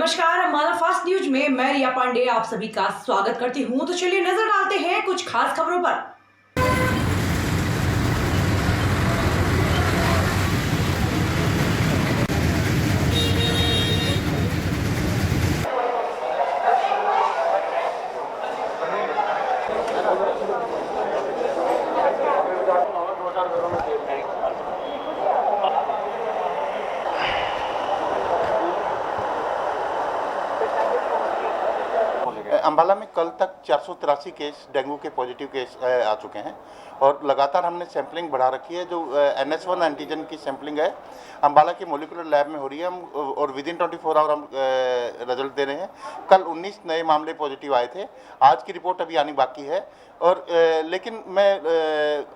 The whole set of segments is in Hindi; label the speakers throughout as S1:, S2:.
S1: नमस्कार, हमारा फास्ट न्यूज में मैं रिया पांडे आप सभी का स्वागत करती हूं। तो चलिए नजर डालते हैं कुछ खास खबरों पर।
S2: अंबाला में कल तक 483 केस डेंगू के पॉजिटिव केस आ चुके हैं और लगातार हमने सैंपलिंग बढ़ा रखी है। जो NH1 एंटीजन की सैंपलिंग है अंबाला की मोलिकुलर लैब में हो रही है हम और विदिन 24 आवर हम रिजल्ट दे रहे हैं। कल 19 नए मामले पॉजिटिव आए थे, आज की रिपोर्ट अभी आनी बाकी है। और लेकिन मैं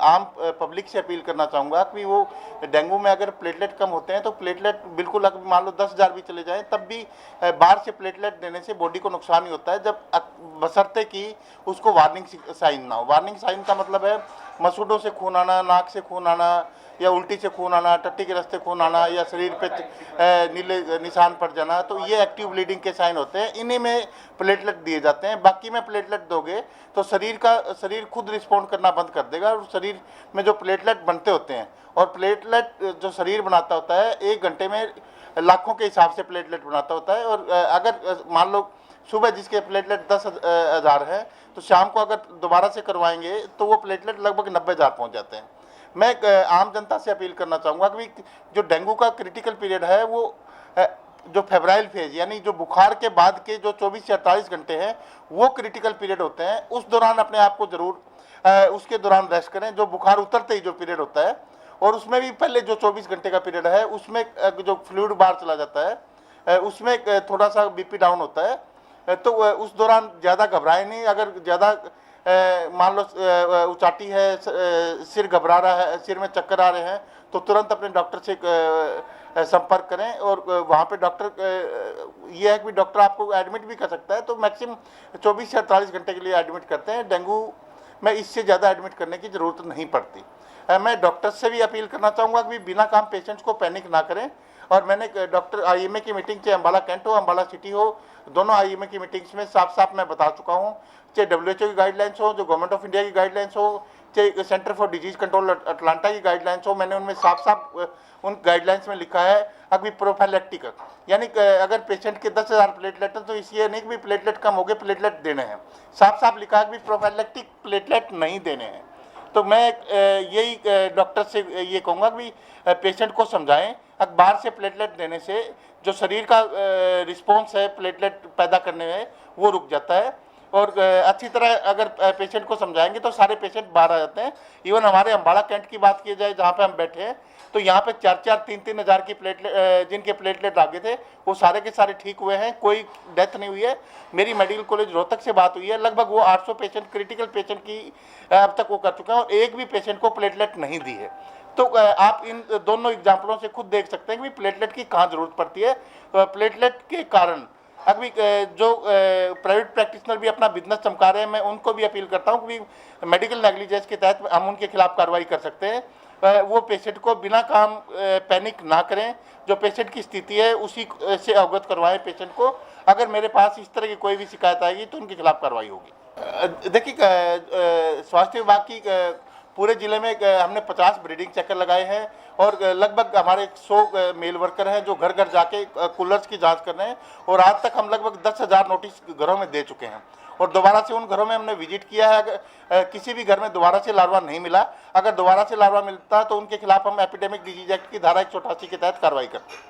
S2: आम पब्लिक से अपील करना चाहूँगा कि वो डेंगू में अगर प्लेटलेट कम होते हैं तो प्लेटलेट बिल्कुल, अगर मान लो 10,000 भी चले जाएं तब भी बाहर से प्लेटलेट देने से बॉडी को नुकसान ही होता है, जब बशर्ते कि उसको वार्निंग साइन ना हो। वार्निंग साइन का मतलब है मसूड़ों से खून आना, नाक से खून आना या उल्टी से खून आना, टट्टी के रास्ते खून आना या शरीर पे नीले निशान पड़ जाना, तो ये एक्टिव ब्लीडिंग के साइन होते हैं। इन्हीं में प्लेटलेट दिए जाते हैं। बाकी में प्लेटलेट दोगे तो शरीर खुद रिस्पॉन्ड करना बंद कर देगा और शरीर में जो प्लेटलेट बनते होते हैं, और प्लेटलेट जो शरीर बनाता होता है 1 घंटे में लाखों के हिसाब से प्लेटलेट बनाता होता है। और अगर मान लो सुबह जिसके प्लेटलेट 10,000 है तो शाम को अगर दोबारा से करवाएंगे तो वो प्लेटलेट लगभग 90,000 पहुँच जाते हैं। मैं आम जनता से अपील करना चाहूँगा कि जो डेंगू का क्रिटिकल पीरियड है वो जो फेब्राइल फेज यानी जो बुखार के बाद के जो 24 से 48 घंटे हैं वो क्रिटिकल पीरियड होते हैं। उस दौरान अपने आप को ज़रूर उसके दौरान रेस्ट करें, जो बुखार उतरते ही जो पीरियड होता है। और उसमें भी पहले जो 24 घंटे का पीरियड है उसमें जो फ्लूइड बाहर चला जाता है उसमें थोड़ा सा BP डाउन होता है, तो उस दौरान ज़्यादा घबराएं नहीं। अगर ज़्यादा मान लो उचाटी है, सिर घबरा रहा है, सिर में चक्कर आ रहे हैं, तो तुरंत अपने डॉक्टर से संपर्क करें। और वहाँ पे डॉक्टर ये है कि डॉक्टर आपको एडमिट भी कर सकता है, तो मैक्सिमम 24 से 48 घंटे के लिए एडमिट करते हैं। डेंगू में इससे ज़्यादा एडमिट करने की ज़रूरत नहीं पड़ती। मैं डॉक्टर से भी अपील करना चाहूँगा कि बिना काम पेशेंट्स को पैनिक ना करें। और मैंने डॉक्टर IMA की मीटिंग, चाहे अम्बाला कैंट हो, अम्बाला सिटी हो, दोनों IMA की मीटिंग्स में साफ साफ मैं बता चुका हूँ, चाहे WHO की गाइडलाइंस हो, जो गवर्नमेंट ऑफ इंडिया की गाइडलाइंस हो, चाहे centre for disease control Atlanta की गाइडलाइंस हो, मैंने उनमें साफ साफ उन गाइडलाइंस में लिखा है अभी प्रोफाइलैक्टिक, यानी अगर पेशेंट के 10,000 प्लेटलेट हैं तो इसलिए नहीं कि प्लेटलेट कम हो गए प्लेटलेट देने हैं, साफ साफ लिखा है कि प्रोफाइलैक्टिक प्लेटलेट नहीं देने हैं। तो मैं यही डॉक्टर से ये कहूँगा कि पेशेंट को समझाएं, बाहर से प्लेटलेट देने से जो शरीर का रिस्पॉन्स है प्लेटलेट पैदा करने में वो रुक जाता है। और अच्छी तरह अगर पेशेंट को समझाएंगे तो सारे पेशेंट बाहर आ जाते हैं। इवन हमारे अम्बाला कैंट की बात की जाए जहाँ पे हम बैठे हैं, तो यहाँ पे 4-4, 3-3 हज़ार की प्लेटलेट जिनके प्लेटलेट आगे थे वो सारे के सारे ठीक हुए हैं, कोई डेथ नहीं हुई है। मेरी मेडिकल कॉलेज रोहतक से बात हुई है, लगभग वो 800 पेशेंट क्रिटिकल पेशेंट की अब तक वो कर चुके हैं और एक भी पेशेंट को प्लेटलेट नहीं दी है। तो आप इन दोनों एग्जाम्पलों से खुद देख सकते हैं कि प्लेटलेट की कहाँ ज़रूरत पड़ती है। प्लेटलेट के कारण अभी जो प्राइवेट प्रैक्टिशनर भी अपना बिजनेस चमका रहे हैं, मैं उनको भी अपील करता हूँ कि मेडिकल नेग्लिजेंस के तहत हम उनके खिलाफ कार्रवाई कर सकते हैं। वो पेशेंट को बिना काम पैनिक ना करें, जो पेशेंट की स्थिति है उसी से अवगत करवाएं पेशेंट को। अगर मेरे पास इस तरह की कोई भी शिकायत आएगी तो उनके खिलाफ कार्रवाई होगी। देखिए, स्वास्थ्य विभाग की पूरे ज़िले में हमने 50 ब्रीडिंग चक्कर लगाए हैं और लगभग हमारे 100 मेल वर्कर हैं जो घर घर जाके कूलर्स की जांच कर रहे हैं। और आज तक हम लगभग 10,000 नोटिस घरों में दे चुके हैं और दोबारा से उन घरों में हमने विजिट किया है। अगर किसी भी घर में दोबारा से लार्वा नहीं मिला, अगर दोबारा से लार्वा मिलता है तो उनके खिलाफ हम एपिडेमिक डिजीज एक्ट की धारा 188 के तहत कार्रवाई करते हैं।